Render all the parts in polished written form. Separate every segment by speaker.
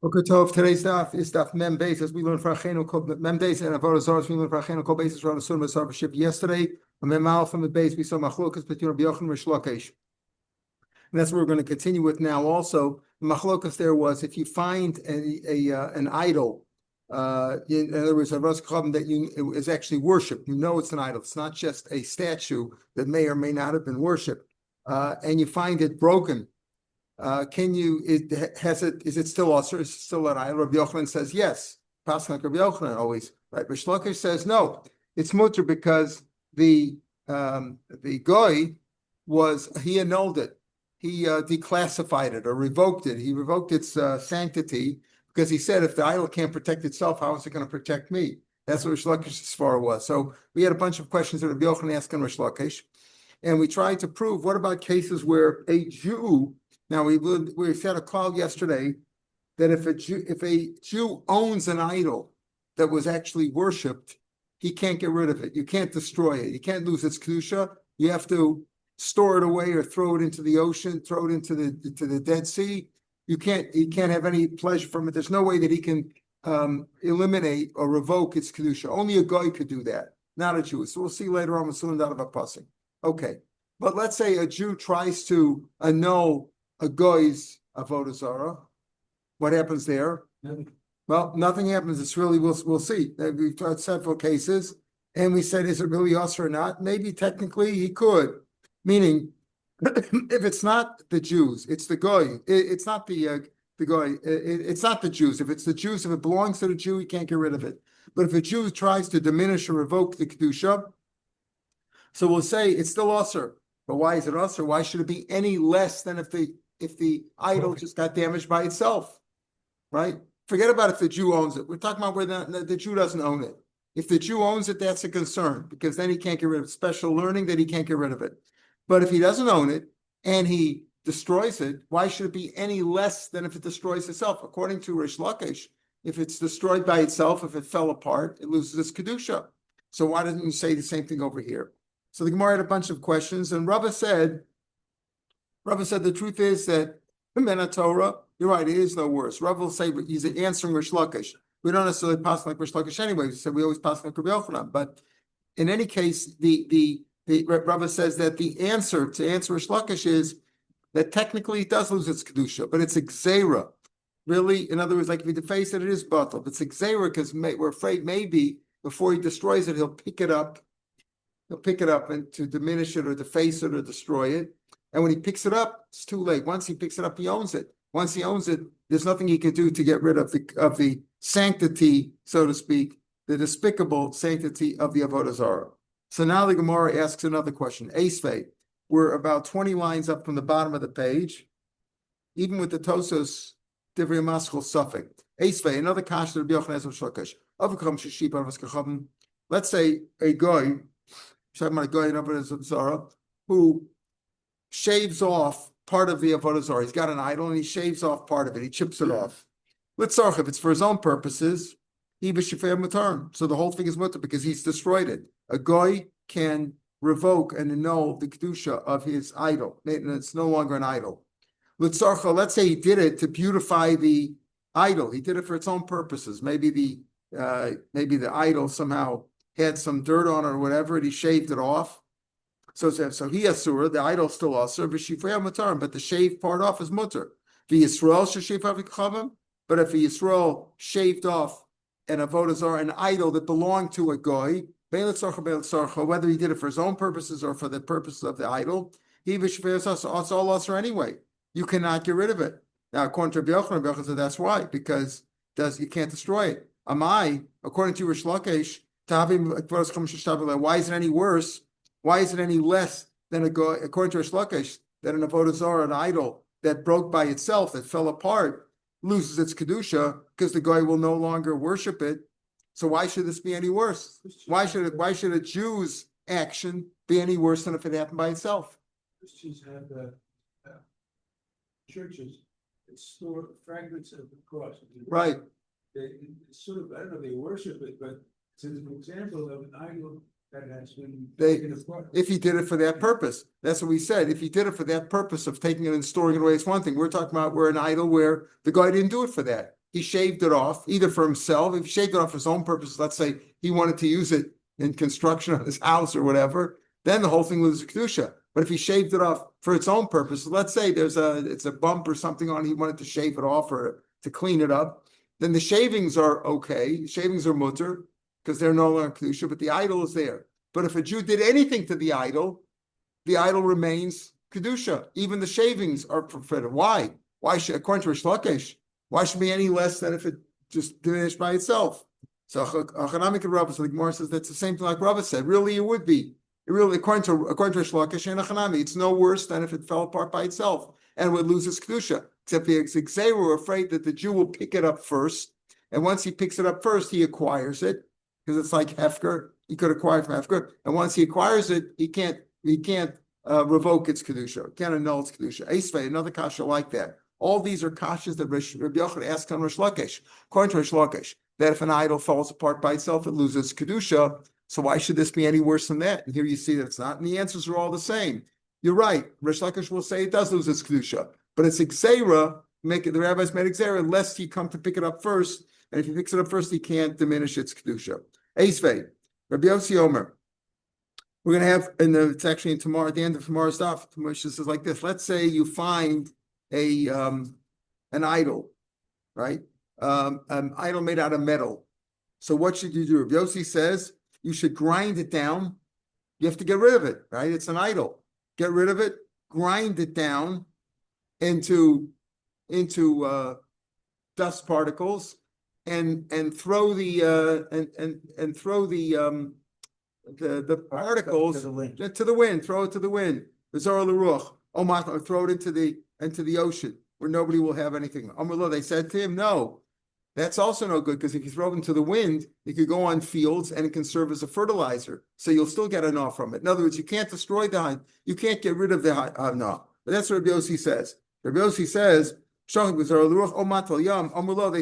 Speaker 1: Okay, Tov, today's daf is daf mem beis, as we learned for Achenu Kol mem beis and Avodah Zarah. We learned for Achenu Kol beis around the Sunnah Sarvaship yesterday. And mem alpha from the base we saw machlokas between Rabbi Yochanan and Rish Lakish. And that's what we're going to continue with now. Also, the machlokas there was if you find an idol, in other words, a Ras Chabam that is actually worshipped, you know it's an idol. It's not just a statue that may or may not have been worshipped, and you find it broken. Is it still usher? Is it still an idol? Rabbi Yochanan says yes. Pasuk like Rabbi Yochanan always, right? Rish Lakish says no. It's mutter because the goy he annulled it. He declassified it or revoked it. He revoked its sanctity because he said if the idol can't protect itself, how is it going to protect me? That's what Rish Lakish's svara was. So we had a bunch of questions that Rabbi Yochanan asked on Rish Lakish, and we tried to prove what about cases where a Jew. Now we said a call yesterday that if a Jew owns an idol that was actually worshipped, he can't get rid of it. You can't destroy it. You can't lose its kedusha. You have to store it away or throw it into the ocean, throw it into the Dead Sea. He can't have any pleasure from it. There's no way that he can eliminate or revoke its kedusha. Only a guy could do that, not a Jew. So we'll see later on with Sunnah out of a passing. Okay, but let's say a Jew tries to annul a goy's avodah zarah. What happens there? Well, nothing happens. It's really we'll see. We've tried several cases, and we said, is it really us or not? Maybe technically he could. Meaning, if it's not the Jews, it's the goy. It's not the goy. It's not the Jews. If it's the Jews, if it belongs to the Jew, he can't get rid of it. But if a Jew tries to diminish or revoke the kedusha, so we'll say it's still usher. But why is it usher? Why should it be any less than if the idol just got damaged by itself, right? Forget about if the Jew owns it. We're talking about where the Jew doesn't own it. If the Jew owns it, that's a concern because then he can't get rid of it. Special learning that he can't get rid of it. But if he doesn't own it and he destroys it, why should it be any less than if it destroys itself? According to Rish Lakish, if it's destroyed by itself, if it fell apart, it loses its kedusha. So why doesn't you say the same thing over here? So the Gemara had a bunch of questions, and Rava said the truth is that in Torah, you're right, it is no worse. Rava will say he's answering Rish Lakish. We don't necessarily pass like Rish Lakish anyway. We always pass like Rabbi Yochanan. But in any case, the Rava says that the answer to answer Rish Lakish is that technically it does lose its kedusha, but it's a gzeira. Really, in other words, like if you deface it, it is batal. It's a gzeira because we're afraid maybe before he destroys it, he'll pick it up. He'll pick it up and to diminish it or deface it or destroy it. And when he picks it up, it's too late. Once he picks it up, he owns it. Once he owns it, there's nothing he can do to get rid of the sanctity, so to speak, the despicable sanctity of the Avodah Zarah. So now the Gemara asks another question. Esvei, we're about 20 lines up from the bottom of the page, even with the Tosos Divrei Maschil suffix. Esvei, another kash that Rabbi Yochanan has with Shlokish. Let's say a guy, talking about a guy in Avodah Zarah, who shaves off part of the Avodah Zarah. He's got an idol and he shaves off part of it. He chips it off. Litzarch, if it's for his own purposes, he b'shifei mutar. So the whole thing is mutar because he's destroyed it. A guy can revoke and annul the kedusha of his idol. And it's no longer an idol. Litzarcha, let's say he did it to beautify the idol. He did it for its own purposes. Maybe the idol somehow had some dirt on it or whatever, and he shaved it off. So he asura, the idol still asur, but the shaved part off is mutter. The Yisrael sheshiv, but if a Yisrael shaved off an avodah zarah, an idol that belonged to a goy, whether he did it for his own purposes or for the purposes of the idol, he it's all asur anyway. You cannot get rid of it. Now, according to Rabbi Yochanan said that's why, because you can't destroy it. According to Rish Lakish, why is it any worse? Why is it any less than according to Rish Lakish, that an avodah zarah, an idol that broke by itself, that fell apart, loses its kedusha because the guy will no longer worship it? So why should this be any worse? Why should a Jew's action be any worse than if it happened by itself?
Speaker 2: Christians have churches that store fragments of the cross.
Speaker 1: Right.
Speaker 2: It's sort of, I don't know, they worship it, but it's an example of an idol that has been
Speaker 1: taken apart. If he did it for that purpose, that's what we said. If he did it for that purpose of taking it and storing it away, it's one thing. We're talking about where an idol where the guy didn't do it for that. he shaved it off, either for himself, if he shaved it off for his own purpose, let's say he wanted to use it in construction of his house or whatever, then the whole thing loses kedusha. But if he shaved it off for its own purpose, let's say it's a bump or something on it, he wanted to shave it off or to clean it up, then the shavings are okay. The shavings are mutter because they're no longer kedusha, but the idol is there. But if a Jew did anything to the idol remains kedusha. Even the shavings are forbidden. Why? Why should, according to Rish Lakish, why should it be any less than if it just diminished by itself? So Achanamik and Rava, so the Gemara says that's the same thing like Rava said. Really, it would be. It really, according to Rish Lakish and Achanami, it's no worse than if it fell apart by itself and would lose its kedusha. Except the Xer were afraid that the Jew will pick it up first, and once he picks it up first, he acquires it because it's like hefker. He could acquire it from hefker, and once he acquires it, he can't revoke its kedusha, can't annul its kedusha. Esvei, another kasha like that. All these are kashas that Rabbi Yochanan asked on Rish Lakish. According to Rish Lakish, that if an idol falls apart by itself, it loses kedusha. So why should this be any worse than that? And here you see that it's not, and the answers are all the same. You're right. Rish Lakish will say it does lose its kedusha, but it's Xera. The rabbis made Xera lest he come to pick it up first, and if he picks it up first, he can't diminish its kedusha. Esvei, Rabbi Yossi Omer. We're going to have, it's actually in tomorrow, at the end of tomorrow's stuff, Moshe says like this. Let's say you find an idol, right? An idol made out of metal. So what should you do? Rabbi Yossi says you should grind it down. You have to get rid of it, right? It's an idol. Get rid of it, grind it down into dust particles, and throw the particles to the wind. Throw it to the wind. Throw it into the ocean where nobody will have anything. They said to him, no, that's also no good, because if you throw it into the wind, it could go on fields and it can serve as a fertilizer. So you'll still get enough from it. In other words, you can't destroy the hind. You can't get rid of the hind. No. But that's what Rabbi Yossi says. Rabbi Yossi says, they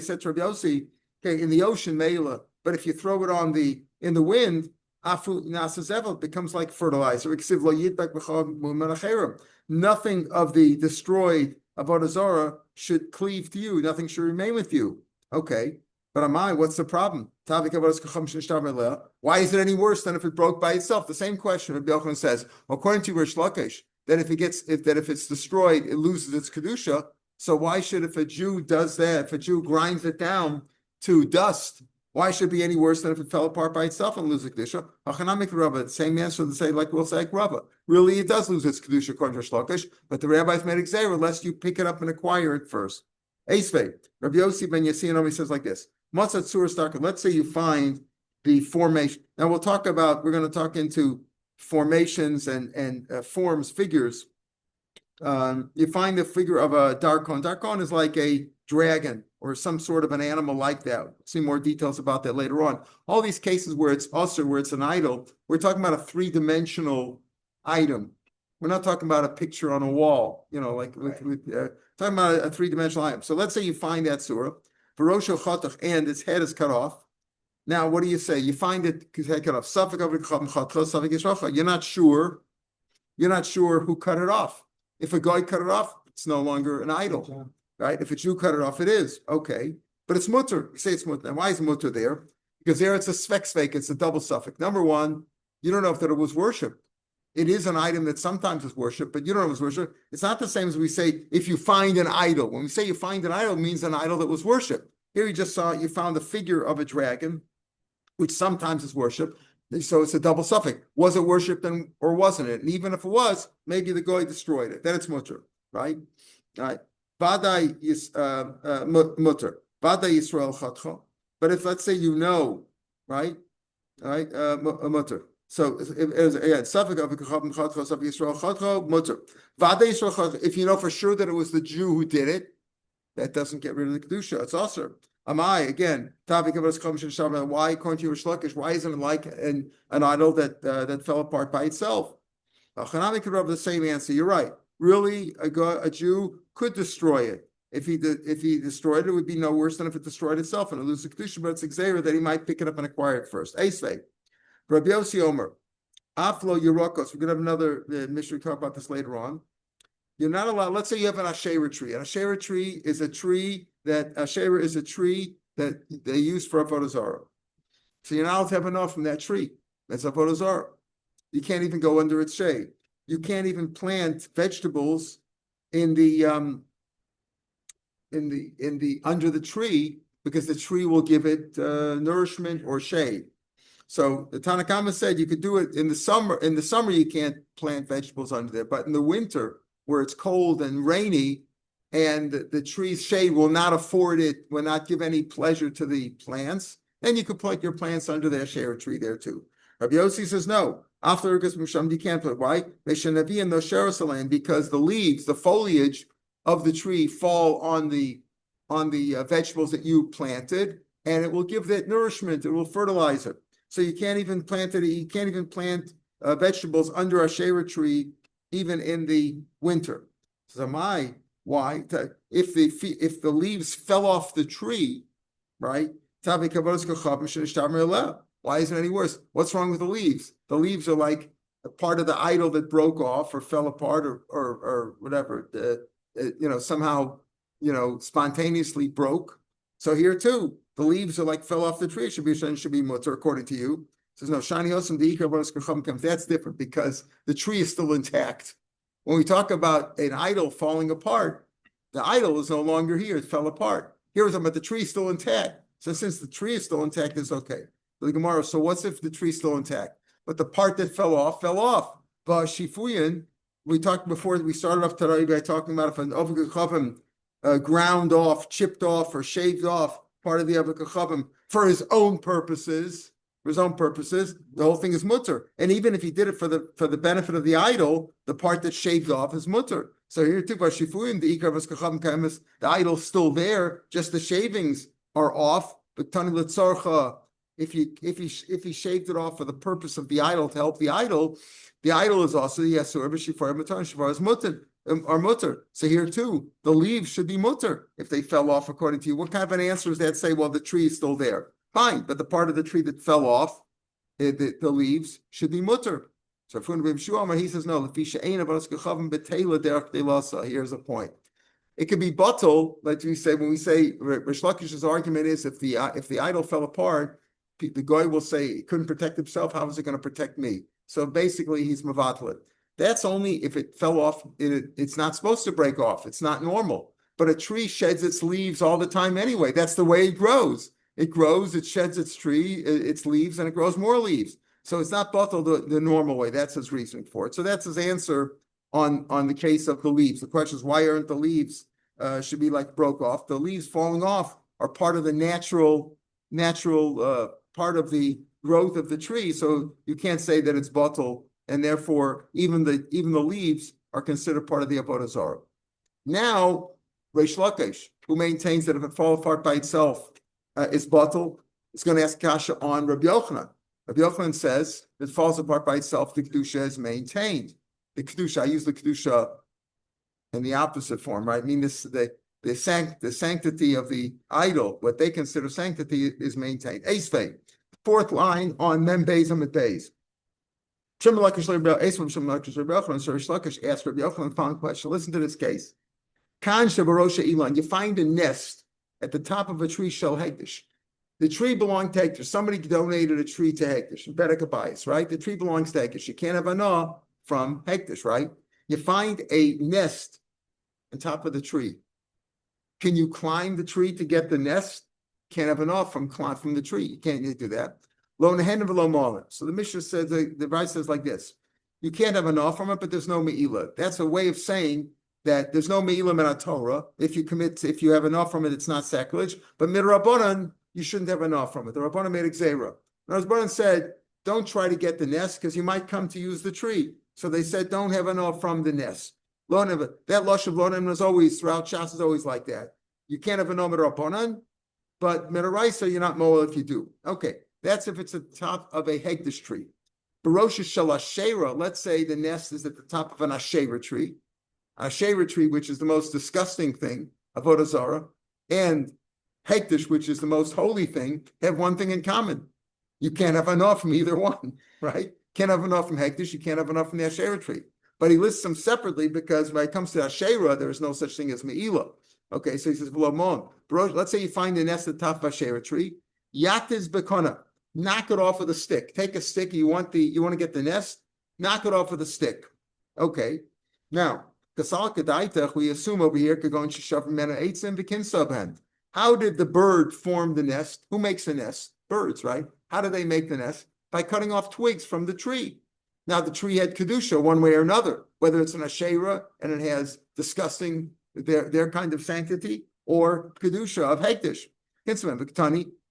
Speaker 1: said to Rabbi Yossi, okay, in the ocean, Meila, but if you throw it in the wind, it becomes like fertilizer. Nothing of the destroyed Avodah Zarah should cleave to you. Nothing should remain with you. Okay, but what's the problem? Why is it any worse than if it broke by itself? The same question Rabbi Yochanan says, according to Rish Lakish, that if it's destroyed, it loses its kedusha. So why should, if a Jew does that, if a Jew grinds it down to dust, why should it be any worse than if it fell apart by itself and lose its kedusha? Achanamik Rava, same answer to say, like we'll say, like Rava. Really, it does lose its kedusha according to Rish Lakish, but the rabbis made Xer lest you pick it up and acquire it first. Esvei, Rabbi Yossi ben Yassinomi says like this. Matzat Surah Starka, let's say you find the formation. Now we're going to talk into formations and forms, figures. You find the figure of a darkon. Darkon is like a dragon or some sort of an animal like that. We'll see more details about that later on. All these cases where it's usher, where it's an idol, we're talking about a three-dimensional item. We're not talking about a picture on a wall, talking about a three-dimensional item. So let's say you find that surah, and its head is cut off. Now, what do you say? You find it head cut off. You're not sure. You're not sure who cut it off. If a guy cut it off, it's no longer an idol, right? If a Jew cut it off, it is okay. But it's mutter. You say it's mutter. Now, why is mutter there? Because there it's a svek. It's a double suffix. Number one, you don't know if that it was worshipped. It is an item that sometimes is worshipped, but you don't know if it's worshipped. It's not the same as we say if you find an idol. When we say you find an idol, it means an idol that was worshipped. Here you found the figure of a dragon, which sometimes is worshipped. So it's a double suffix. Was it worshipped or wasn't it? And even if it was, maybe the guy destroyed it. Then it's mutter, right? All right. Vadai is mutter. Vadai Yisrael chatcha. But if, let's say, you know, right? All right, mutter. So if you know for sure that it was the Jew who did it, that doesn't get rid of the kedusha. It's also again. Why, according to Rish Lakish, why isn't it like an idol that fell apart by itself? The same answer. You're right. Really, a Jew could destroy it. If he destroyed it, it would be no worse than if it destroyed itself and it loses the kedusha. But it's Xer that he might pick it up and acquire it first. Esvei. Rabbi Yossi Omer, Aflo Yerokos. We're going to have another Mishnah talk about this later on. You're not allowed. Let's say you have an Asherah tree. An Asherah tree is a tree that Asherah is a tree that they use for Avodah Zarah. So you're not allowed to have enough from that tree. That's Avodah Zarah. You can't even go under its shade. You can't even plant vegetables in the under the tree, because the tree will give it nourishment or shade. So the Tanna Kama said you could do it in the summer. In the summer, you can't plant vegetables under there, but in the winter, where it's cold and rainy, and the tree's shade will not afford it, will not give any pleasure to the plants, then you could plant your plants under their share tree there too. Rabbi Yossi says no. After you can't put. Why? Because the leaves, the foliage of the tree fall on the vegetables that you planted, and it will give that nourishment. It will fertilize it. So you can't even plant it. You can't even plant vegetables under a shera tree, even in the winter. So why? If the leaves fell off the tree, right? Why isn't it any worse? What's wrong with the leaves? The leaves are like a part of the idol that broke off or fell apart or whatever. Somehow, spontaneously broke. So here too, the leaves are like fell off the tree. It should be mutter, according to you. It says no, shani osam deikar. That's different because the tree is still intact. When we talk about an idol falling apart, the idol is no longer here. It fell apart. Here we're talking about the tree is still intact. So since the tree is still intact, it's okay. The Gemara, so what's if the tree's still intact? But the part that fell off, fell off. But Shifuyin, we talked before, we started off today by talking about if an Avukachavim ground off, chipped off, or shaved off part of the Avukachavim for his own purposes, the whole thing is mutter. And even if he did it for the benefit of the idol, the part that's shaved off is mutter. So here too, by Shifuyin, the Ikar Vaskachavim Kaimis, the idol's still there, just the shavings are off. But Tani Litzarcha, if he shaved it off for the purpose of the idol, to help the idol is also yasur b'shifar matar, shifar is mutter or mutter. So here too, the leaves should be mutter if they fell off, according to you. What kind of an answer is that? Say, well, the tree is still there. Fine, but the part of the tree that fell off, the leaves should be mutter. So he says no. Here's a point. It could be batal, like we say when we say Rish Lakish's argument is if the idol fell apart, the guy will say he couldn't protect himself. How is it going to protect me? So basically, he's mavatlet. That's only if it fell off. It's not supposed to break off. It's not normal. But a tree sheds its leaves all the time anyway. That's the way it grows. It grows, it sheds its leaves, and it grows more leaves. So it's not batal the normal way. That's his reasoning for it. So that's his answer on the case of the leaves. The question is, why aren't the leaves should be like broke off? The leaves falling off are part of the natural part of the growth of the tree. So you can't say that it's batal, and therefore even the leaves are considered part of the Avodah Zarah. Now, Reish Lakish, who maintains that if it falls apart by itself, is batal, is going to ask kasha on Rabbi Yochanan. Rabbi Yochanan says that it falls apart by itself, the kedusha is maintained. The kedusha, I use the kedusha in the opposite form, right? I mean, the sanctity of the idol, what they consider sanctity, is maintained. Eisvei, fourth line on Mem Beis Amid Beis. Shem Lakish Rabbi Yochanan, so Reish Lakish asked Rabbi Yochanan the following question. Listen to this case. Kan Shabarosha Ilan, you find a nest at the top of a tree, Shel Hekdesh. The tree belonged to Hekdesh. Somebody donated a tree to Hekdesh, Bedek Abayis, right? The tree belongs to Hekdesh. You can't have anah from Hekdesh, right? You find a nest on top of the tree. Can you climb the tree to get the nest? Can't have anah from the tree. You can't do that. Lo nehen v'lo malim. So the Mishnah says, the Rai says like this: you can't have anah from it, but there's no me'ilah. That's a way of saying that there's no me'ilah in Torah. If you have enough from it, it's not sacrilege. But midrabanan, you shouldn't have enough from it. The Rabbanan made Xera. Rabbanan said, don't try to get the nest because you might come to use the tree. So they said, don't have enough from the nest. That lush of lonim is always, throughout Shas is always like that. You can't have enough midrabanan, but midaraisa, you're not moel if you do. Okay, that's if it's at the top of a hegdish tree. Barosha shalashera, let's say the nest is at the top of an ashera tree. Ashera tree, which is the most disgusting thing, Avodah Zarah, and Hekdesh, which is the most holy thing, have one thing in common. You can't have enough from either one, right? Can't have enough from Hekdesh, you can't have enough from the Ashera tree. But he lists them separately because when it comes to Ashera, there is no such thing as Me'ilah. Okay, so he says, let's say you find a nest at the top of a Asherah tree. Yatiz bekona. Knock it off with a stick. Take a stick. You want to get the nest. Knock it off with a stick. Okay. Now, we assume over here how did the bird form the nest? Who makes the nest? Birds, right? How do they make the nest? By cutting off twigs from the tree. Now the tree had kedusha one way or another, whether it's an asherah and it has disgusting their kind of sanctity, or kedusha of hektish.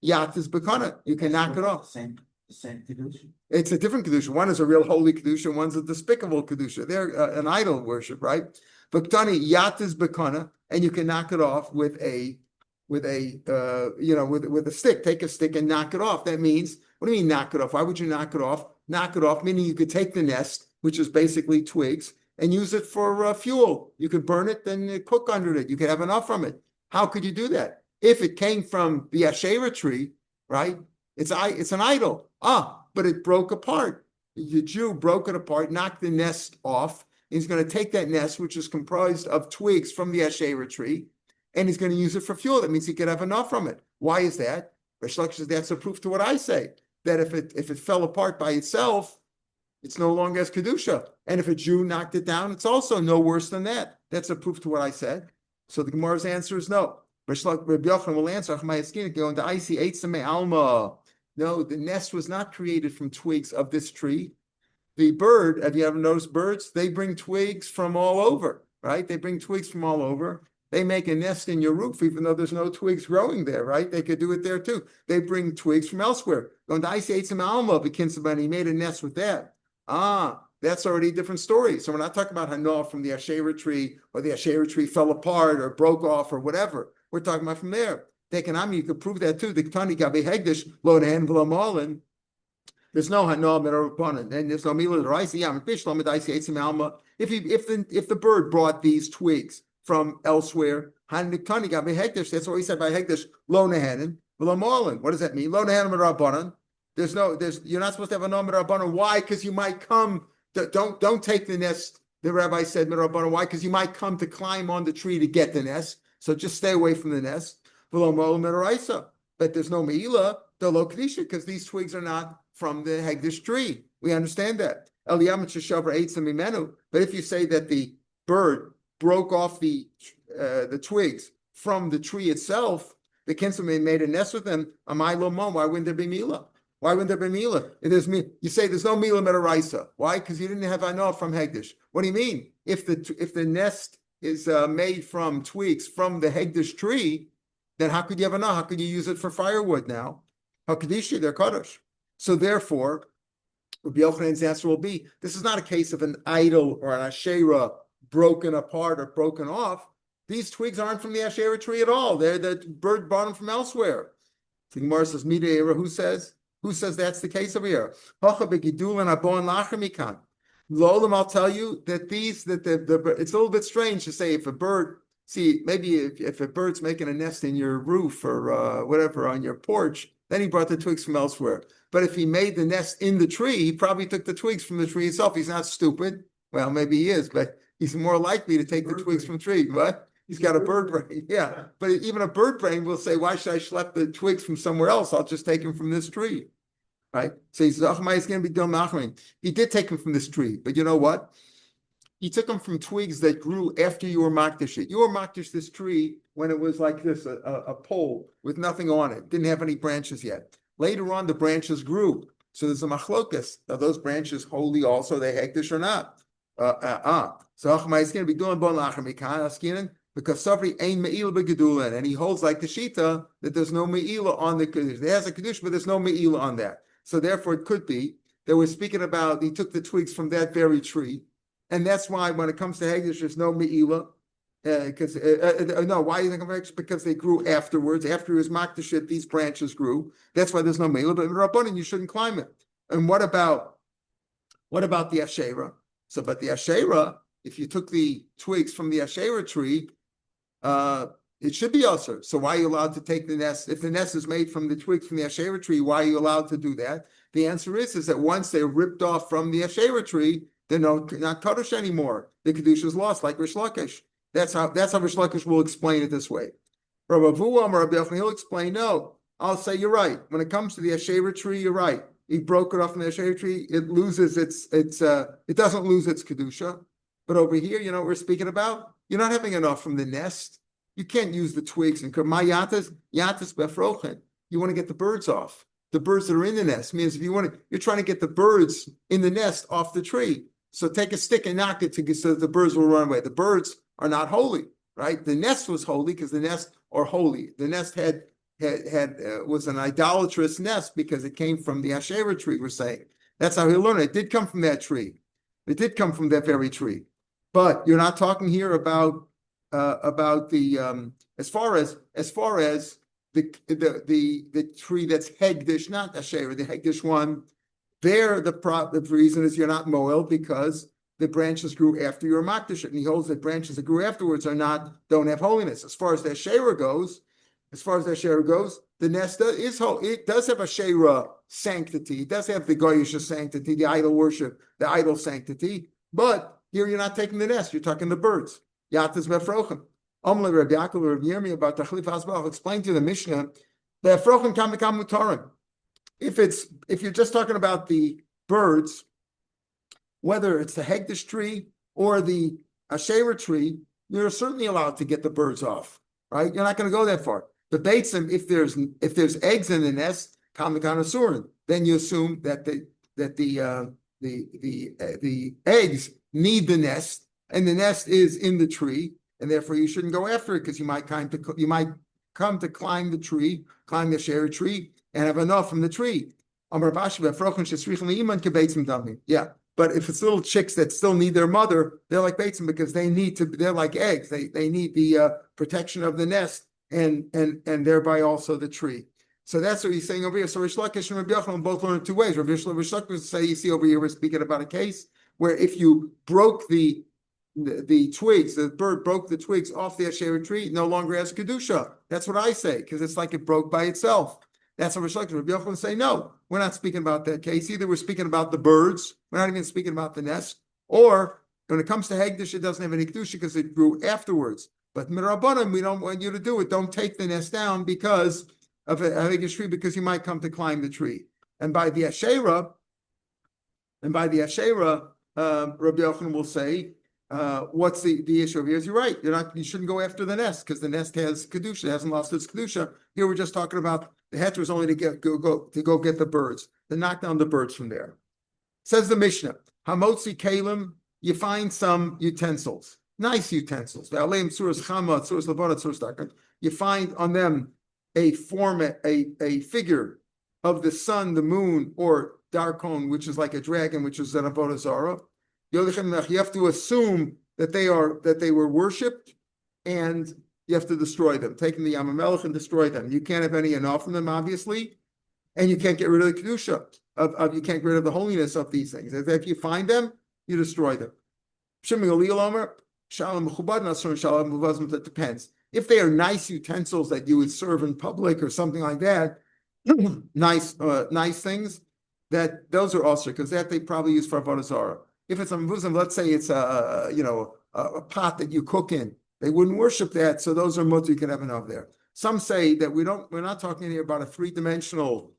Speaker 1: Yat is bekana. You can knock it off.
Speaker 3: The same kedusha.
Speaker 1: It's a different kedusha. One is a real holy kedusha. One's a despicable kedusha. They're an idol worship, right? But yat is bekana, and you can knock it off with a stick. Take a stick and knock it off. That means, what do you mean knock it off? Why would you knock it off? Knock it off, meaning you could take the nest, which is basically twigs, and use it for fuel. You could burn it, then cook under it. You could have enough from it. How could you do that? If it came from the Asherah tree, right? It's an idol. But it broke apart. The Jew broke it apart, knocked the nest off. He's going to take that nest, which is comprised of twigs from the Asherah tree, and he's going to use it for fuel. That means he could have enough from it. Why is that? Rish Lakish says that's a proof to what I say, that if it fell apart by itself, it's no longer as kedusha. And if a Jew knocked it down, it's also no worse than that. That's a proof to what I said. So the Gemara's answer is no. Rish Yochanan will answer, no, the nest was not created from twigs of this tree. The bird, have you ever noticed birds? They bring twigs from all over, right? They bring twigs from all over. They make a nest in your roof, even though there's no twigs growing there, right? They could do it there too. They bring twigs from elsewhere. He made a nest with that. That's already a different story. So we're not talking about Hanah from the Asherah tree, or the Asherah tree fell apart or broke off or whatever. We're talking about from there. You could prove that too. The Ktani Gabi Hegdish, Lo Nehan V'Lo Malin. There's no Hanah Merabanan, and there's no Mila Raisi Yam Fish Lamed Aisi Eitzim Alma. If the bird brought these twigs from elsewhere, Han Ktani Gabi Hegdish. That's what he said by Hegdish. Lo Nehanin V'Lo Malin. What does that mean? Lo Nehanin Merabanan. You're not supposed to have a Hanah Merabanan. Why? Because you might come. Don't take the nest. The rabbi said Merabanan. Why? Because you might come to climb on the tree to get the nest. So just stay away from the nest. But there's no meila, the lo kedusha, because these twigs are not from the hegdish tree. We understand that. But if you say that the bird broke off the twigs from the tree itself, the kinsman made a nest with them. Why wouldn't there be meila? Why wouldn't there be meila? You say there's no meila metaraisa. Why? Because you didn't have anah from hegdish. What do you mean? If the nest is made from twigs from the hegdish tree, then how could you have anah? How could you use it for firewood now? How could they're kadosh? So therefore, Rabbi Yochanan's answer will be, this is not a case of an idol or an asherah broken apart or broken off. These twigs aren't from the asherah tree at all. They're the bird brought them from elsewhere. The Gemara says, who says? Who says that's the case over here? Lolam, I'll tell you that it's a little bit strange to say if a bird, maybe if a bird's making a nest in your roof or whatever on your porch, then he brought the twigs from elsewhere. But if he made the nest in the tree, he probably took the twigs from the tree itself. He's not stupid. Well, maybe he is, but he's more likely to take the twigs from the tree. What? He's got a bird brain. Yeah. But even a bird brain will say, why should I schlep the twigs from somewhere else? I'll just take them from this tree. Right? So he says, is going to be done. He did take them from this tree, but you know what? He took them from twigs that grew after you were makdish it. You were makdish this tree when it was like this, a pole with nothing on it. Didn't have any branches yet. Later on, the branches grew. So there's a machlokas. Are those branches holy also? They hektish or not? So is going to be doing bon lachem because Safri ain't me'ila begedulan, and he holds like the shita that there's no me'ila on the kedusha. There has a kedusha, but there's no me'ila on that. So therefore, it could be that we're speaking about he took the twigs from that very tree, and that's why when it comes to hegdish, there's no me'ila. Because why is it? Because they grew afterwards. After he was makdish, these branches grew. That's why there's no me'ila. But in Rabbanan, you shouldn't climb it. And what about the asherah? So, but the asherah, if you took the twigs from the asherah tree, it should be usher. So why are you allowed to take the nest? If the nest is made from the twigs from the asherah tree, why are you allowed to do that? The answer is that once they're ripped off from the asherah tree, they're not kaddish anymore. The kedusha is lost, like Rish Lakish. That's how Rish Lakish will explain it this way. Rabbi Avuam or Rabbi Yochanan, he'll explain, no, I'll say you're right. When it comes to the Asherah tree, you're right. He broke it off from the Asherah tree, it loses it doesn't lose its Kedusha. But over here, you know what we're speaking about? You're not having enough from the nest. You can't use the twigs and my yatas befrochen. You want to get the birds off. The birds that are in the nest means if you're trying to get the birds in the nest off the tree. So take a stick and knock it so that the birds will run away. The birds are not holy, right? The nest was holy because the nest are holy. The nest was an idolatrous nest because it came from the Asherah tree, we're saying. That's how he learned it. It did come from that tree. It did come from that very tree. But you're not talking here about the as far as the tree that's Hegdish, not Asherah, the Hegdish one. There, the reason is you're not moel because the branches grew after your makdish, and he holds that branches that grew afterwards don't have holiness. As far as the Asherah goes, the nest is holy. It does have Asherah sanctity. It does have the goyish sanctity, the idol worship, the idol sanctity. But here you're not taking the nest; you're taking the birds. Yatas befrochim. Omle Rabbi Yaakov Rav Yirmi about Tachlif Hasbach explained to the Mishnah that befrochim kam mutarim. If you're just talking about the birds, whether it's the Hegdish tree or the Asherah tree, you're certainly allowed to get the birds off, right? You're not going to go that far. The Beitzim, if there's eggs in the nest, Kamikana, then you assume that the eggs need the nest, and the nest is in the tree, and therefore you shouldn't go after it because you might come to climb the tree, climb the Asherah tree, and have enough from the tree. Yeah. But if it's little chicks that still need their mother, they're like beitzim because they're like eggs. They need the protection of the nest and thereby also the tree. So that's what he's saying over here. So Rish Lakish and Rabbi Yochanan both learn it two ways. Rish Lakish say, you see over here, we're speaking about a case where if you broke the twigs, the bird broke the twigs off the Asherah tree, it no longer has Kedusha. That's what I say, because it's like it broke by itself. That's what Rish Lakish and Rabbi Yochanan say, no, we're not speaking about that case. Either we're speaking about the birds, we're not even speaking about the nest, or when it comes to Hegdish, it doesn't have any Kedusha because it grew afterwards. But Mirabanim, we don't want you to do it. Don't take the nest down because of a Hegdish tree, because you might come to climb the tree. And by the Asherah, Rabbi Yochanan will say, what's the issue of here? Is you're right. You shouldn't go after the nest because the nest has Kedusha, it hasn't lost its Kedusha. Here we're just talking about the heter is only to go get the birds, to knock down the birds from there. Says the Mishnah, Hamotzi Kalim, you find some utensils, nice utensils. You find on them a figure of the sun, the moon, or Darkon, which is like a dragon, which is an Avodah Zarah. You have to assume that they were worshipped, and you have to destroy them. Take them to Yam HaMelech and destroy them. You can't have any enough from them, obviously, and you can't get rid of the kedusha you can't get rid of the holiness of these things. If you find them, you destroy them. That depends. If they are nice utensils that you would serve in public or something like that, nice things, that those are also because that they probably use for avodah zarah. If it's a mevuzim, let's say it's a pot that you cook in, they wouldn't worship that, so those are mutter, you can have enough there. Some say that we're not talking here about a three-dimensional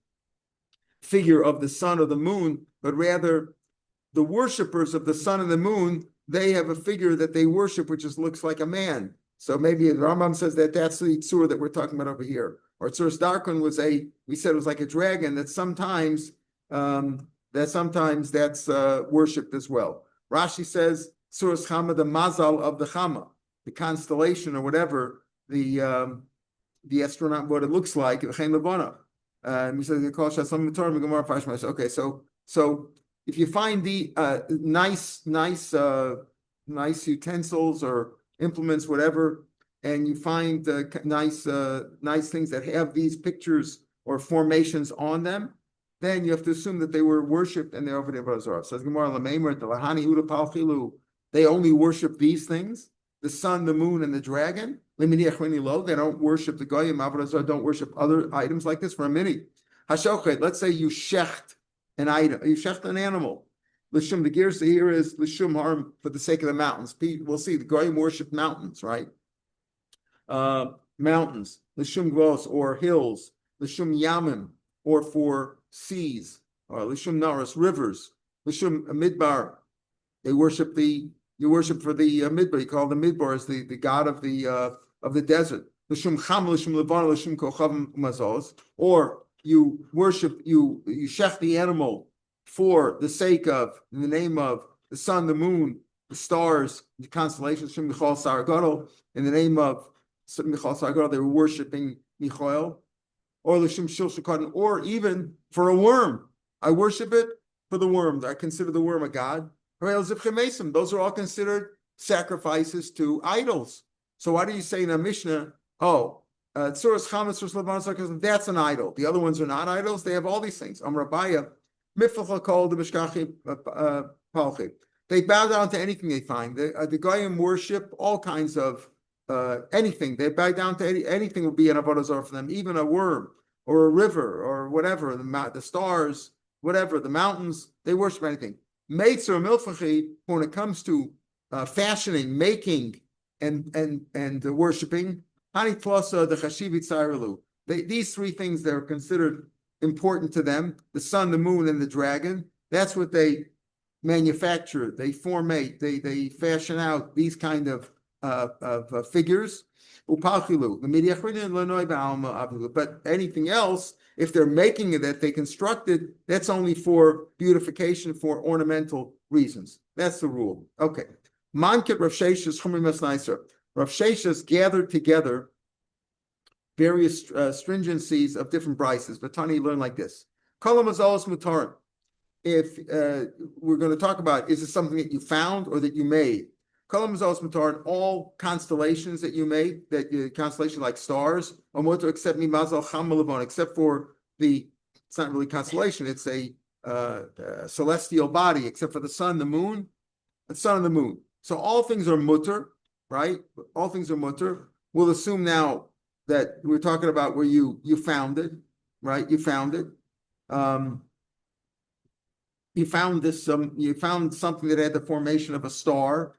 Speaker 1: figure of the sun or the moon, but rather the worshippers of the sun and the moon, they have a figure that they worship, which looks like a man. So maybe the Rambam says that that's the tzur that we're talking about over here. Or tzuras darkon we said it was like a dragon that sometimes that's worshipped as well. Rashi says tzuras chama, the mazal of the chama, the constellation or whatever, the astronaut, what it looks like. We said okay, so if you find the nice utensils or implements, whatever, and you find nice things that have these pictures or formations on them, then you have to assume that they were worshipped and they're over there. Says Gemara, they only worship these things: the sun, the moon, and the dragon. They don't worship the goyim. Don't worship other items like this. For a minute, let's say you shecht an item, you shecht an animal. Lishum, the Girsa here is Lishum harm for the sake of the mountains. We'll see the Goyim worship mountains, right? Mountains, Lishum Gvos, or hills, Lishum Yamim, or for seas, or Lishum Naras, rivers, Lishum Midbar. They worship you worship for the Midbar. You call the Midbar as the god of the desert. Lishum Cham, Lishum Levan, Lishum Kochavim Mazos, or you worship, you shech the animal for the sake of, in the name of the sun, the moon, the stars, the constellations, Shem Michal Saragadol, in the name of Michal Saragadol, they were worshiping Michael, or Lishum Shil Shekadon, or even for a worm. I worship it for the worm. I consider the worm a god. Those are all considered sacrifices to idols. So why do you say in a Mishnah, that's an idol? The other ones are not idols. They have all these things. Rabaya, they bow down to anything they find. The Goyim worship all kinds of anything. They bow down to anything would be an avodah zarah for them, even a worm or a river or whatever, the stars, whatever, the mountains. They worship anything. Meitzer milfachi, when it comes to fashioning, making, and worshiping, hani tlosa the chashivit tzaralu. These three things that are considered important to them: the sun, the moon, and the dragon. That's what they manufacture. They formate. They fashion out these kind of figures. Upalchilu. But anything else, if they're making it, that they constructed, that's only for beautification, for ornamental reasons. That's the rule. Okay. Mankit Rav Sheshas Chumrim Nicer. Rav Sheshas gathered together various stringencies of different prices. But Tani learned like this. Kolam Azalos Mutarim. If we're going to talk about, is it something that you found or that you made? Kolam Azalos Mutarim, all constellations that you made, constellation like stars, except Mimazal Chamalabon, except for it's not really constellation, it's a celestial body, except for the sun, the moon, and the moon. So all things are mutter, right? All things are mutter. We'll assume now that we're talking about where you found it, right? You found it. You found you found something that had the formation of a star.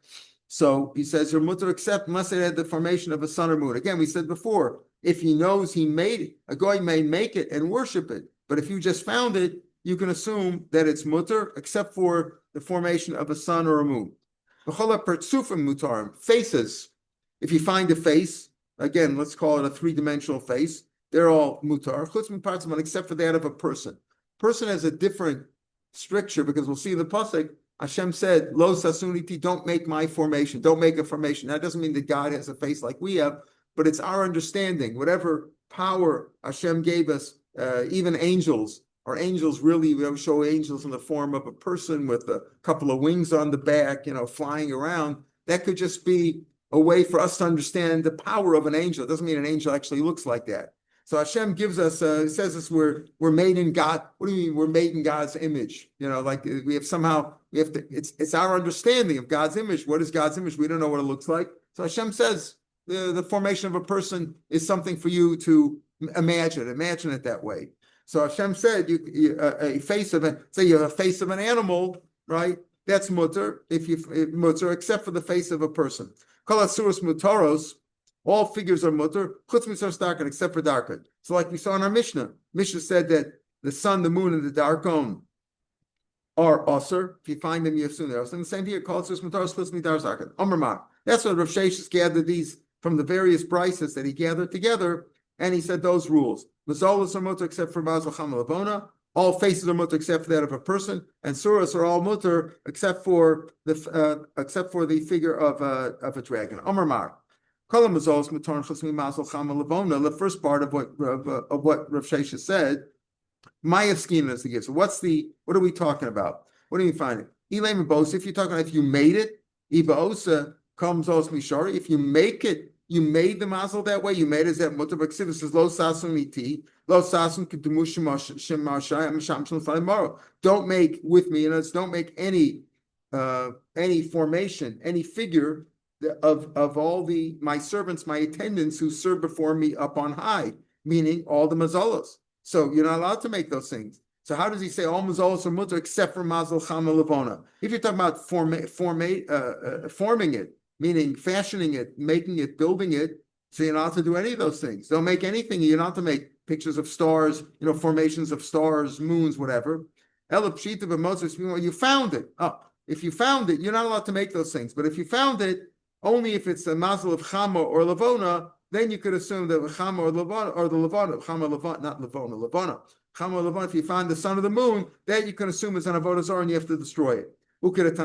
Speaker 1: So he says you're mutter except unless it had the formation of a sun or moon. Again, we said before, if he knows he made it, a guy may make it and worship it. But if you just found it, you can assume that it's mutter except for the formation of a sun or a moon. Faces. If you find a face, again, let's call it a three-dimensional face, they're all mutar, except for that of a person. Person has a different stricture, because we'll see in the pasuk, Hashem said, Lo sasuniti, don't make my formation, don't make a formation. That doesn't mean that God has a face like we have, but it's our understanding. Whatever power Hashem gave us, even angels, our angels really, we show angels in the form of a person with a couple of wings on the back, flying around. That could just be a way for us to understand the power of an angel. It doesn't mean an angel actually looks like that. So Hashem gives us, says us we're made in God. What do you mean we're made in God's image? Like we have to, it's our understanding of God's image. What is God's image? We don't know what it looks like. So Hashem says the formation of a person is something for you to imagine it that way. So Hashem said a face of say you have a face of an animal, right? That's mutter, mutter, except for the face of a person. Kol asuros mutaros, all figures are mutter, chutz mitzvos darkan, except for darkan. So like we saw in our Mishnah said that the sun, the moon, and the darkon are usher. If you find them, you assume they're usher. And the same here, kol asuros mutaros, chutz mitzvos darkan. Amar. That's what Rav Sheshas gathered these from the various prices that he gathered together, and he said those rules. Mazolas are mutter except for mazal chamalabona. All faces are mutter except for that of a person, and suras are all mutter except for the figure of a dragon. Amar Mar. The first part of what Rav Shesha said, Maya scheme is the gift. So what are we talking about? What are you finding? Elaim Bosa, if you're talking about if you made it, Ibaosa comes os mishari. If you make it, you made the mazel that way, you made it as that mutter b'ksiv. It says lo sasun iti, lo sasun kedumu shemashai. Don't make with me, don't make any formation, any figure of all my servants, my attendants who serve before me up on high, meaning all the mazalas. So you're not allowed to make those things. So how does he say all mazolos are mutter except for mazal chama levona? If you're talking about forming it, meaning fashioning it, making it, building it, so you're not to do any of those things. Don't make anything. You're not to make pictures of stars, formations of stars, moons, whatever. You found it. Oh, if you found it, you're not allowed to make those things. But if you found it, only if it's a mazel of chama or levona, then you could assume that the chama or levona, or the levona, chama levona, not levona, levona. Chama or levona, if you find the sun or the moon, then you can assume it's an avodah zarah and you have to destroy it. If you had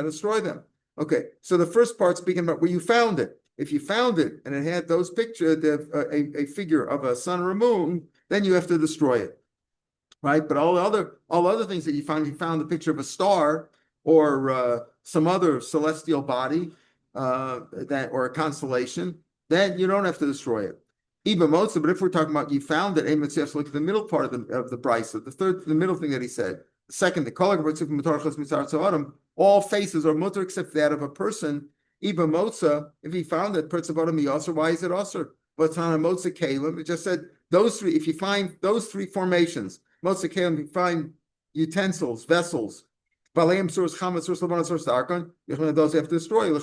Speaker 1: to destroy them. Okay, so the first part speaking about where you found it. If you found it and it had those pictures, a figure of a sun or a moon, then you have to destroy it, right? But all other things that you find, if you found the picture of a star or some other celestial body, or a constellation, then you don't have to destroy it. Even most, but if we're talking about you found it, you have to look at the middle part of the brisa, the middle thing that he said. The second, the all faces are mutter except that of a person. Even Motza, if he found that parts of Adam Yasser, why is it Asr? But on a Motza Kalim, it just said those three, if you find those three formations, Motza Kalim, you find utensils, vessels, Balaam source Chametz, source Lavan, source Darkon, those you have to destroy,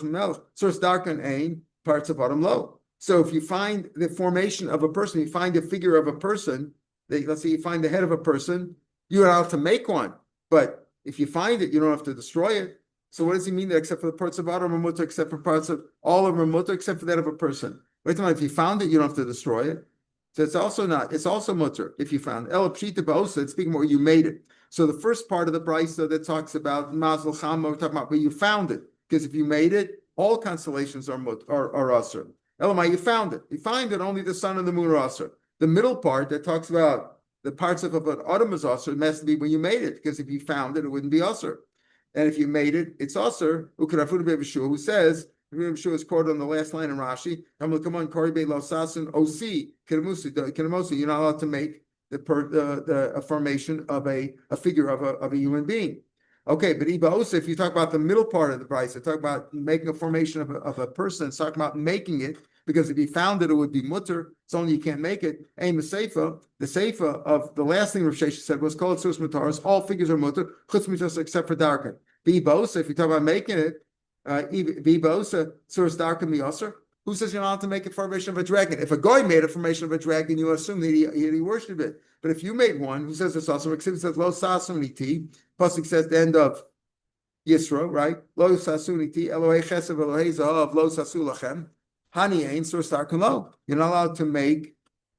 Speaker 1: source Darkon Ain, parts of Adam Low. So if you find the formation of a person, you find a figure of a person, let's say you find the head of a person, you're allowed to make one. But if you find it, you don't have to destroy it. So what does he mean there, except for the parts of Adam or Mutter, except for parts of all of them Mutter, except for that of a person? Wait a minute, if you found it, you don't have to destroy it. So it's also Mutter if you found it. El Pshita Ba'osa, it's speaking more, you made it. So the first part of the brisa that talks about Mazel Chama, we're talking about where you found it. Because if you made it, all constellations are Asr. Elamai, you found it. You find it, only the sun and the moon are Asr. The middle part that talks about the parts of an Adam is Asr, it has to be when you made it, because if you found it, it wouldn't be Asr. And if you made it, it's Asr. Who says, Rav Shapiro is quoted on the last line in Rashi, you're not allowed to make a formation of a figure of a human being. Okay, but if you talk about the middle part of the price, talk about making a formation of a person, it's talking about making it, because if you found it, it would be mutter. It's only you can't make it. Aim the seifa of the last thing Rav Shesha said was called sus mutaris. All figures are mutter, chutz mitas except for darken. Bibosa, if you talk about making it, bibosa sus darken miaser. Who says you're not allowed to make a formation of a dragon? If a guy made a formation of a dragon, you assume that he worshipped it. But if you made one, who says it's also? Except it says lo sasuniti. Pasuk says the end of Yisro, right? Lo sasuniti Elohei Chesed Elohei Zahav lo sasulachem. Hani ain sur starken lo. You're not allowed to make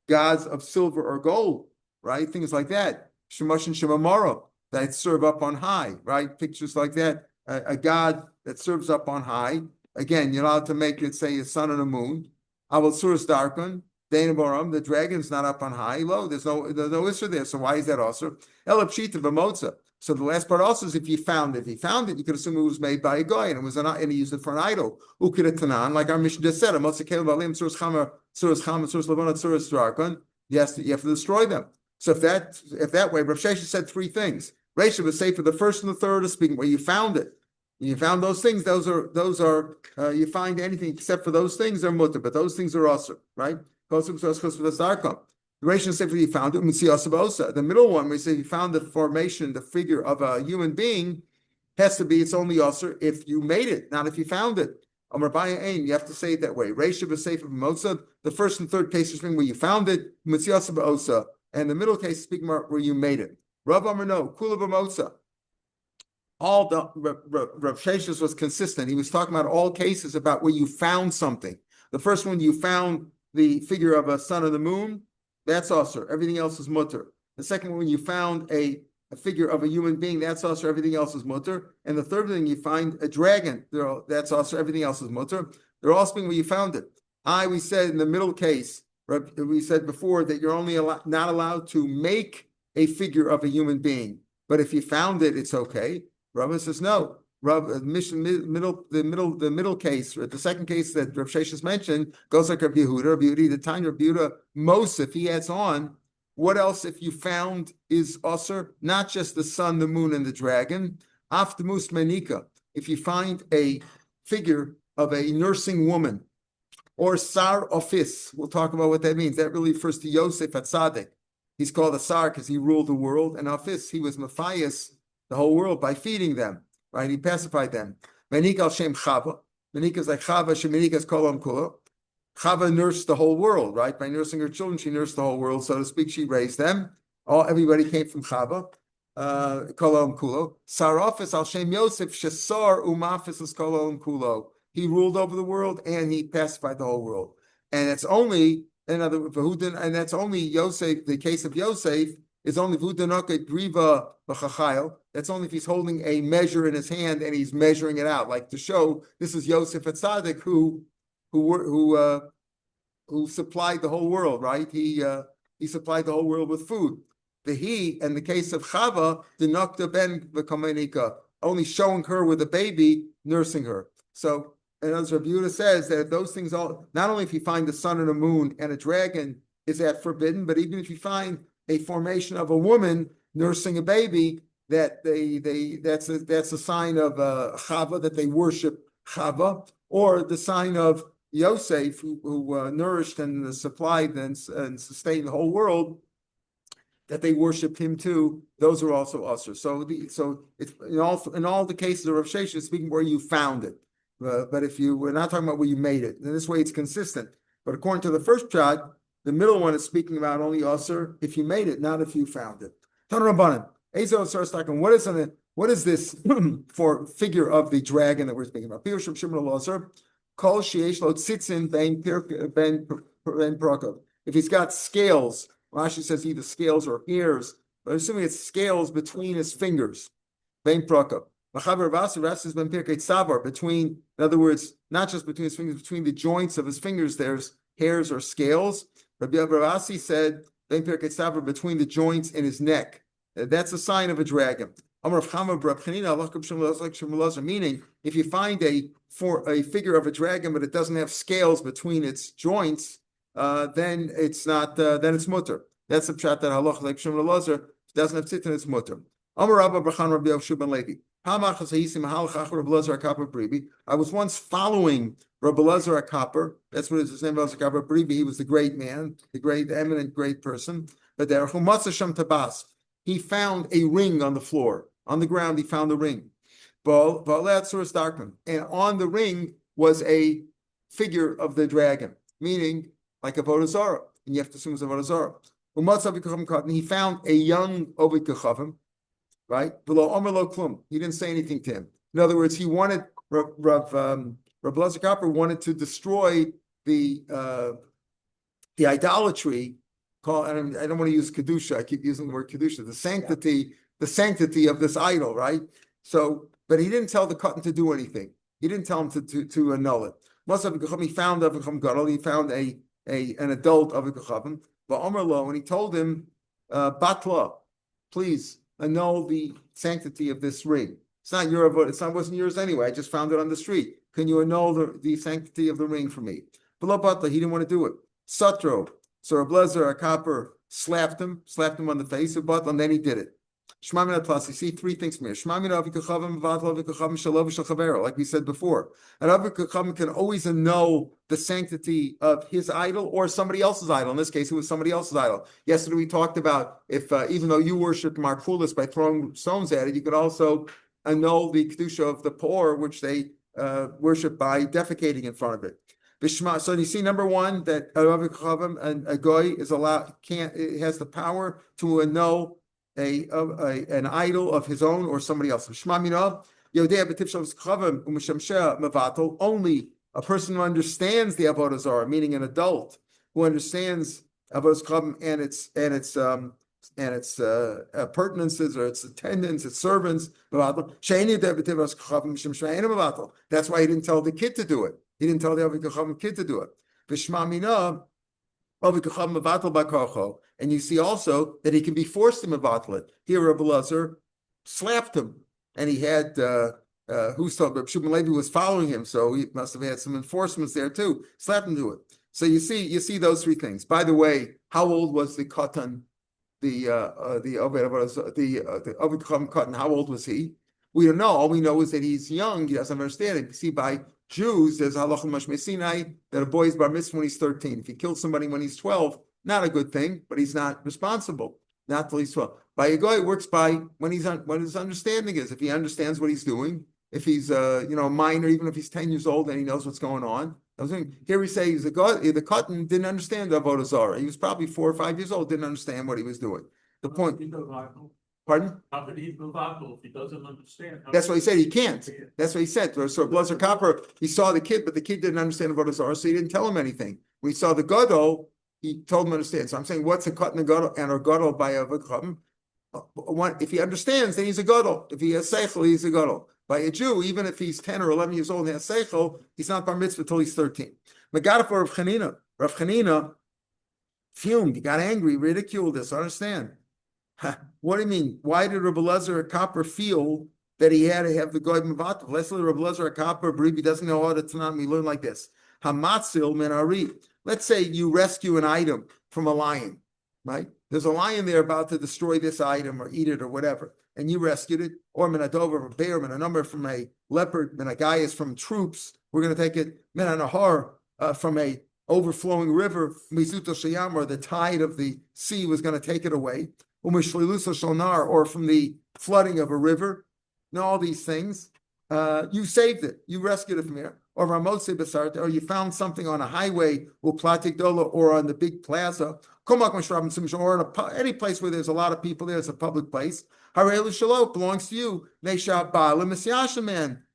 Speaker 1: gods of silver or gold, right? Things like that. Shemosh and Shemamoro that serve up on high, right? Pictures like that. A god that serves up on high. Again, you're allowed to make it, say, a sun and a moon. Aval Surus Darkon, Dainaboram, the dragon's not up on high. Low, there's no issue there. So why is that also? Elapshita B'motza. So the last part also is if you found it. If you found it, you could assume it was made by a guy and he used it for an idol. Ukiretanan, like our mission just said, Motza Kelim Balim, Surus Chama, Surus Levanat, Surus Darkon. Yes, you have to destroy them. So if that way, Rav Shesha said three things. Resha was say for the first and the third is speaking where you found it. You found those things. Those are you find anything except for those things are mutter, but those things are also right. The Ration said you found it. The middle one, we say you found the formation, the figure of a human being, has to be it's only usher if you made it, not if you found it. You have to say it that way. Resha was safe from Motza. The first and third cases where you found it, and the middle case speaking where you made it. Rav Amar no, Kula b'Motza. All the Rav Sheshes was consistent. He was talking about all cases about where you found something. The first one, you found the figure of a sun or the moon, that's usher. Everything else is mutter. The second one, you found a figure of a human being, that's usher. Everything else is mutter. And the third thing, you find a dragon, that's usher. Everything else is mutter. They're all speaking where you found it. We said in the middle case, we said before that you're only not allowed to make a figure of a human being. But if you found it, it's okay. Rabbi says no. The middle case, the second case that Rav Sheshes mentioned goes like Rav Yehuda, the time Rav Yehuda, Mosif, he adds on, what else if you found is usher? Not just the sun, the moon, and the dragon. Aftemus Menika, if you find a figure of a nursing woman, or Sar Ofis. We'll talk about what that means. That really refers to Yosef Atzadik. He's called a Sar because he ruled the world, and Ofis, he was Matthias, the whole world, by feeding them, right? He pacified them. Menik al Shem Chava. Menik is like Chava, Shemenik is Kolam Kula. Chava nursed the whole world, right? By nursing her children, she nursed the whole world, so to speak. She raised them. Everybody came from Chava. Kolam Kulo. Sarafis al Shem Yosef Shesar Umafis is Kolam Kulo. He ruled over the world and he pacified the whole world. And it's only and that's only Yosef. The case of Yosef is only Vudanoket Griva B'Chachayil. That's only if he's holding a measure in his hand and he's measuring it out, like to show this is Yosef Atzadik who supplied the whole world, right? He supplied the whole world with food. In the case of Chava, the Nokta Ben V'Kamenika, only showing her with a baby, nursing her. So, and as Rav Yehuda says, that those things all, not only if you find the sun and a moon and a dragon, is that forbidden, but even if you find a formation of a woman nursing a baby, that's a sign of Chava, that they worship Chava, or the sign of Yosef, who nourished and supplied and sustained the whole world, that they worshipped him too. Those are also usher. So it's in all the cases of Rav Sheshet, speaking where you found it. But if we're not talking about where you made it. In this way, it's consistent. But according to the first shot, the middle one is speaking about only usher if you made it, not if you found it. What is this for figure of the dragon that we're speaking about? If he's got scales, Rashi says either scales or hairs, but assuming it's scales between his fingers. Between, in other words, not just between his fingers, between the joints of his fingers, there's hairs or scales. Rabbi Ravasi said, between the joints in his neck. That's a sign of a dragon. Meaning, if you find a figure of a dragon, but it doesn't have scales between its joints, then it's not. Then it's mutter. That's the pshat that halach like Shimon Elazar doesn't have tzit in its mutter. I was once following Rabbi Elazar HaKaper. That's what his name was. HaKaper Bribi. He was the great man, the eminent, great person. But there, tabas. He found a ring on the floor, on the ground. He found a ring. And on the ring was a figure of the dragon, meaning like Avodah Zarah, and you have to assume it's Avodah Zarah. And he found a young Ovid Kechavim, right? He didn't say anything to him. In other words, he wanted Rav Elazar HaKaper wanted to destroy the idolatry. I don't want to use kedusha. I keep using the word kedusha. The sanctity of this idol, right? So, but he didn't tell the Katan to do anything. He didn't tell him to annul it. He found an adult of a Kechavim, but Omerlo, and he told him, Batla, please annul the sanctity of this ring. It's not your avodah. It wasn't yours anyway. I just found it on the street. Can you annul the sanctity of the ring for me? Below Batla, he didn't want to do it. Satro, so Rav Elazar HaKaper slapped him on the face of Batla, and then he did it. Shmamina plus, you see three things from here. Shmamina avikachavim v'vatla avikachavim shalov v'shalchavero, like we said before. An avikachavim can always annul the sanctity of his idol or somebody else's idol. In this case, it was somebody else's idol. Yesterday we talked about if even though you worship Markulis by throwing stones at it, you could also annul the kedusha of the poor, which they worship by defecating in front of it. So you see, number one, that a goy is allowed, it has the power to annul an idol of his own or somebody else. Only a person who understands the Avodah Zarah, meaning an adult who understands Avodah Zarah and its pertinences or its attendants, its servants. That's why he didn't tell the kid to do it. He didn't tell the Avikachavim kid to do it. And you see also that he can be forced to mevatel it. Here, Rabbi Elazar slapped him, and he had who's told Rabbi Shimon Levi was following him, so he must have had some enforcements there too. Slapped him to it. So you see those three things. By the way, how old was the katan? The Avikachavim katan. How old was he? We don't know. All we know is that he's young. He doesn't understand it. You see, by Jews, there's halacha mashmei Sinai that a boy is bar mitzvah when he's 13. If he kills somebody when he's 12, not a good thing, but he's not responsible. Not till he's 12. By a guy, it works by when what his understanding is. If he understands what he's doing, if he's a minor, even if he's 10 years old and he knows what's going on. Here we say he's a guy, the Cotton didn't understand Avodah Zarah. He was probably 4 or 5 years old, didn't understand what he was doing. The point. Pardon?
Speaker 2: How could he be vatal if he doesn't understand?
Speaker 1: That's what he said. He can't. That's what he said. So Blazer Copper, he saw the kid, but the kid didn't understand Avodah Zarah, so he didn't tell him anything. When he saw the Gadol, he told him to understand. So I'm saying, what's a Cotton and a Gadol by a V'cham? If he understands, then he's a Gadol. If he has Seichel, he's a Gadol. By a Jew, even if he's 10 or 11 years old and has Seichel, he's not bar mitzvah until he's 13. Megada for Rav Chanina. Rav Chanina fumed, he got angry, ridiculed this. I understand. What do you mean? Why did Rabbi Lezer Copper feel that he had to have the goy mevatel? Leslie Rabbi Lezer Copper, he doesn't know how to Tanam. We learn like this. Hamatzil min ari. Let's say you rescue an item from a lion, right? There's a lion there about to destroy this item or eat it or whatever, and you rescued it, or min a dover, a bear, min a number from a leopard, min a guy is from troops. We're going to take it min a nahar from a overflowing river, mizuto shayam, or the tide of the sea was going to take it away. Or from the flooding of a river, all these things, you saved it, you rescued it from here. Or Ramotse Basart, or you found something on a highway, or on the big plaza, or in any place where there's a lot of people there, it's a public place. Harelu Shalot belongs to you.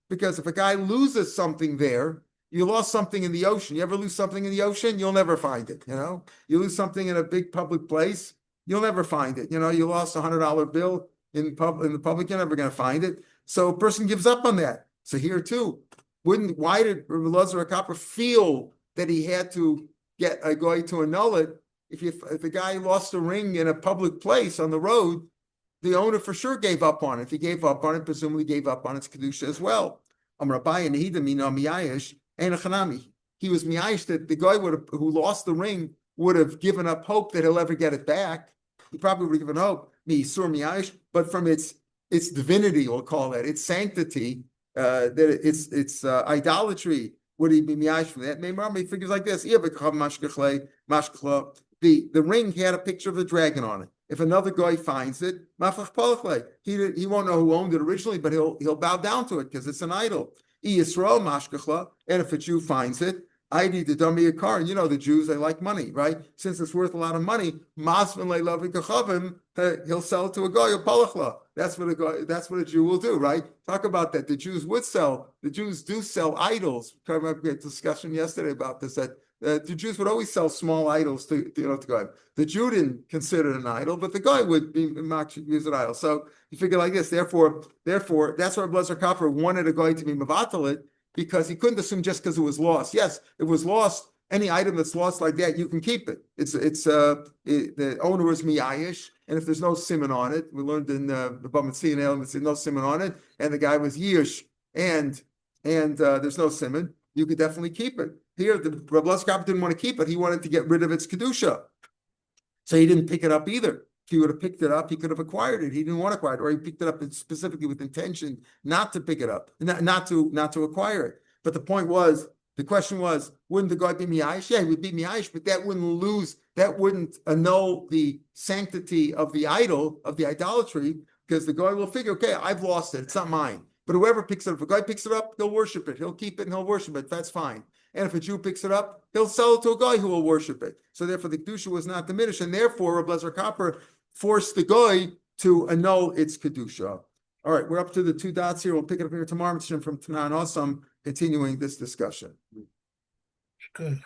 Speaker 1: Because if a guy loses something there, you lost something in the ocean. You ever lose something in the ocean? You'll never find it. You lose something in a big public place. You'll never find it. You lost $100 bill in the public, you're never going to find it. So a person gives up on that. So here too, why did Rabbi Lezer Copper feel that he had to get a guy to annul it? If the guy lost a ring in a public place on the road, the owner for sure gave up on it. If he gave up on it, presumably gave up on its kedusha as well. He was miyayish that the guy who lost the ring would have given up hope that he'll ever get it back. He probably would have given hope, but from its divinity, we'll call it, its sanctity, that it's idolatry. Would he be miyash from that? Maybe figures like this. The ring had a picture of the dragon on it. If another guy finds it, he won't know who owned it originally, but he'll bow down to it because it's an idol. And if a Jew finds it, I need to dummy a car. The Jews, they like money, right? Since it's worth a lot of money, he'll sell it to a guy. That's what a Jew will do, right? Talk about that. The Jews do sell idols. We had a discussion yesterday about this, that the Jews would always sell small idols to God. The Jew didn't consider it an idol, but the guy would use an idol. So you figure like this. Therefore, that's why Blazer Copper wanted a guy to be mevatel it, because he couldn't assume just because it was lost. Yes, it was lost. Any item that's lost like that, you can keep it. The owner was miyayish, and if there's no siman on it, we learned in the Bamatzin elements, no siman on it, and the guy was yish, and there's no siman, you could definitely keep it. Here, the Rav Lezer Copper didn't want to keep it. He wanted to get rid of its kedusha, so he didn't pick it up either. If he would have picked it up, he could have acquired it. He didn't want to acquire it, or he picked it up specifically with intention not to pick it up, not to acquire it. But the question was, wouldn't the guy be miyayish? Yeah, he would be miyayish, but that wouldn't annul the sanctity of the idol, of the idolatry, because the guy will figure, okay, I've lost it, it's not mine. But whoever picks it up, if a guy picks it up, he'll worship it, he'll keep it and he'll worship it, that's fine. And if a Jew picks it up, he'll sell it to a guy who will worship it. So therefore the kedusha was not diminished, and therefore Rav Lezer Copper forced the guy to annul its kedusha. All right, we're up to the 2 dots here. We'll pick it up here tomorrow from Tanan Osam, continuing this discussion.
Speaker 3: Good.